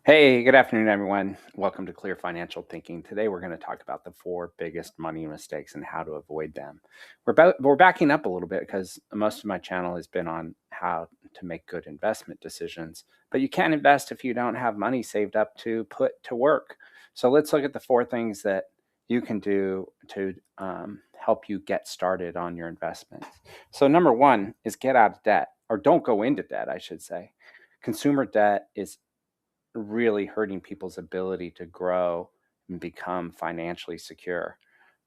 Hey, good afternoon, everyone. Welcome to Clear Financial Thinking. Today, we're going to talk about the four biggest money mistakes and how to avoid them. We're backing up a little bit because most of my channel has been on how to make good investment decisions. But you can't invest if you don't have money saved up to put to work. So let's look at the four things that you can do to help you get started on your investments. So number one is get out of debt, or don't go into debt, I should say. Consumer debt is really hurting people's ability to grow and become financially secure.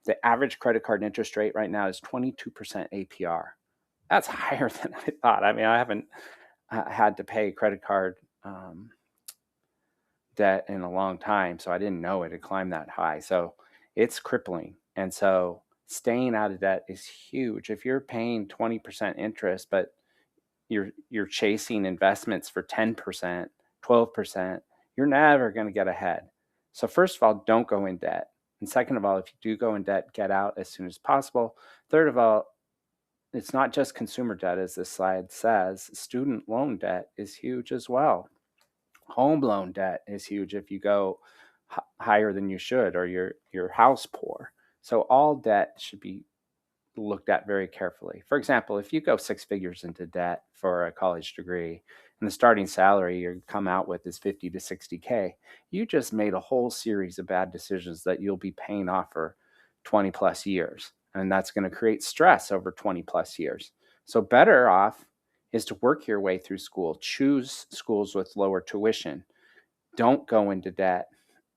The average credit card interest rate right now is 22% APR. That's higher than I thought. I mean, I haven't had to pay credit card debt in a long time, so I didn't know it had climbed that high. So it's crippling. And so staying out of debt is huge. If you're paying 20% interest, but you're chasing investments for 10%, 12%, you're never going to get ahead. So first of all, don't go in debt. And second of all, if you do go in debt, get out as soon as possible. Third of all, it's not just consumer debt, as this slide says. Student loan debt is huge as well. Home loan debt is huge if you go higher than you should, or you're house poor. So all debt should be looked at very carefully. For example, if you go six figures into debt for a college degree and the starting salary you come out with is 50 to 60K, you just made a whole series of bad decisions that you'll be paying off for 20 plus years. And that's going to create stress over 20 plus years. So better off is to work your way through school, choose schools with lower tuition, don't go into debt.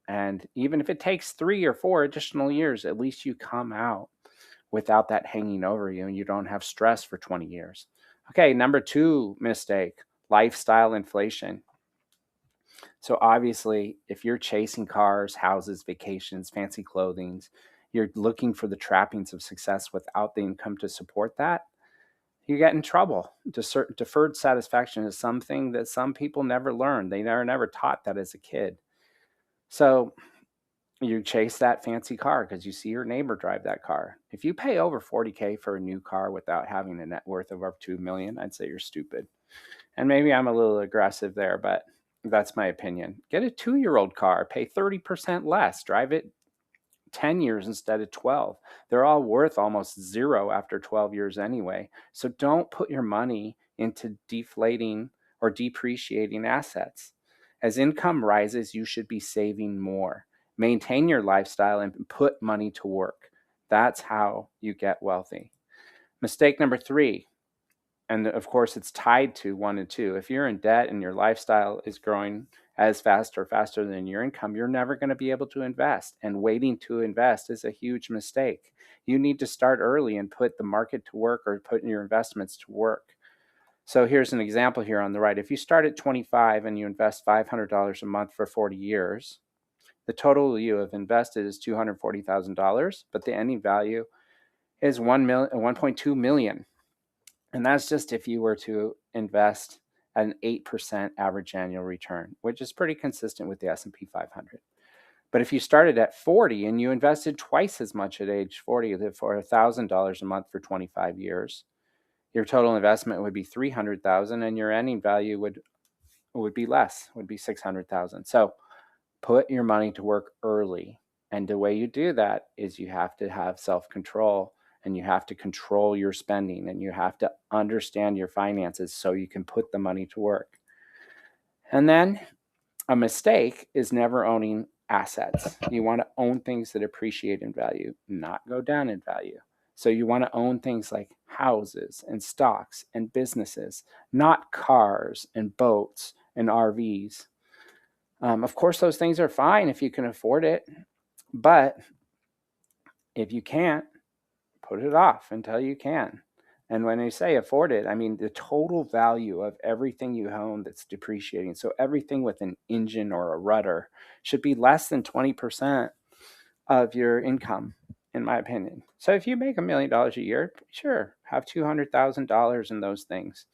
And even if it takes 3 or 4 additional years, at least you come out without that hanging over you and you don't have stress for 20 years. Okay, number two mistake, lifestyle inflation. So obviously, if you're chasing cars, houses, vacations, fancy clothing, you're looking for the trappings of success without the income to support that, you get in trouble. Deferred satisfaction is something that some people never learn. They are never taught that as a kid. So you chase that fancy car because you see your neighbor drive that car. If you pay over 40K for a new car without having a net worth of over 2 million, I'd say you're stupid. And maybe I'm a little aggressive there, but that's my opinion. Get a 2-year-old car, pay 30% less, drive it 10 years instead of 12. They're all worth almost zero after 12 years anyway. So don't put your money into deflating or depreciating assets. As income rises, you should be saving more. Maintain your lifestyle and put money to work. That's how you get wealthy. Mistake number three, and of course it's tied to one and two. If you're in debt and your lifestyle is growing as fast or faster than your income, you're never going to be able to invest. And waiting to invest is a huge mistake. You need to start early and put the market to work, or put your investments to work. So here's an example here on the right. If you start at 25 and you invest $500 a month for 40 years, the total you have invested is $240,000, but the ending value is 1.2 million. And that's just if you were to invest at an 8% average annual return, which is pretty consistent with the S&P 500. But if you started at 40 and you invested twice as much at age 40 for $1,000 a month for 25 years, your total investment would be 300,000 and your ending value would be less, would be 600,000. So put your money to work early. And the way you do that is you have to have self-control, and you have to control your spending, and you have to understand your finances so you can put the money to work. And then a mistake is never owning assets. You want to own things that appreciate in value, not go down in value. So you want to own things like houses and stocks and businesses, not cars and boats and RVs. Of course, those things are fine if you can afford it, but if you can't, put it off until you can. And when I say afford it, I mean the total value of everything you own that's depreciating. So everything with an engine or a rudder should be less than 20% of your income, in my opinion. So if you make $1 million a year, sure, have $200,000 in those things.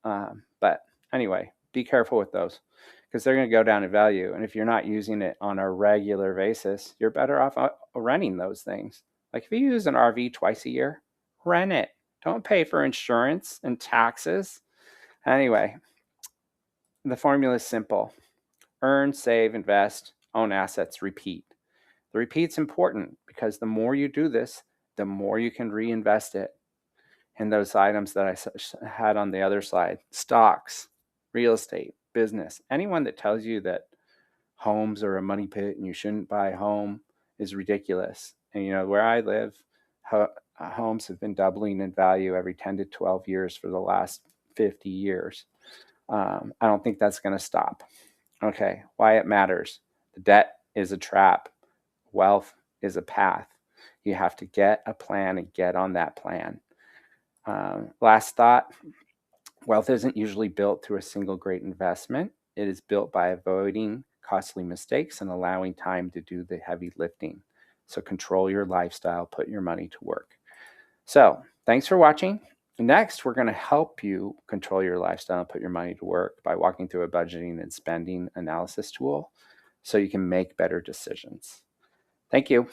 But anyway, be careful with those, because they're going to go down in value. And if you're not using it on a regular basis, you're better off renting those things. Like if you use an RV twice a year, rent it. Don't pay for insurance and taxes. Anyway, the formula is simple. earn, save, invest, own assets, repeat. The repeat's important because the more you do this, the more you can reinvest it in those items that I had on the other slide: stocks, real estate, business. Anyone that tells you that homes are a money pit and you shouldn't buy a home is ridiculous. And where I live, homes have been doubling in value every 10 to 12 years for the last 50 years. I don't think that's going to stop. Okay, why it matters. The debt is a trap. Wealth is a path. You have to get a plan and get on that plan. Last thought: wealth isn't usually built through a single great investment. It is built by avoiding costly mistakes and allowing time to do the heavy lifting. So control your lifestyle, put your money to work. So thanks for watching. Next, we're going to help you control your lifestyle and put your money to work by walking through a budgeting and spending analysis tool so you can make better decisions. Thank you.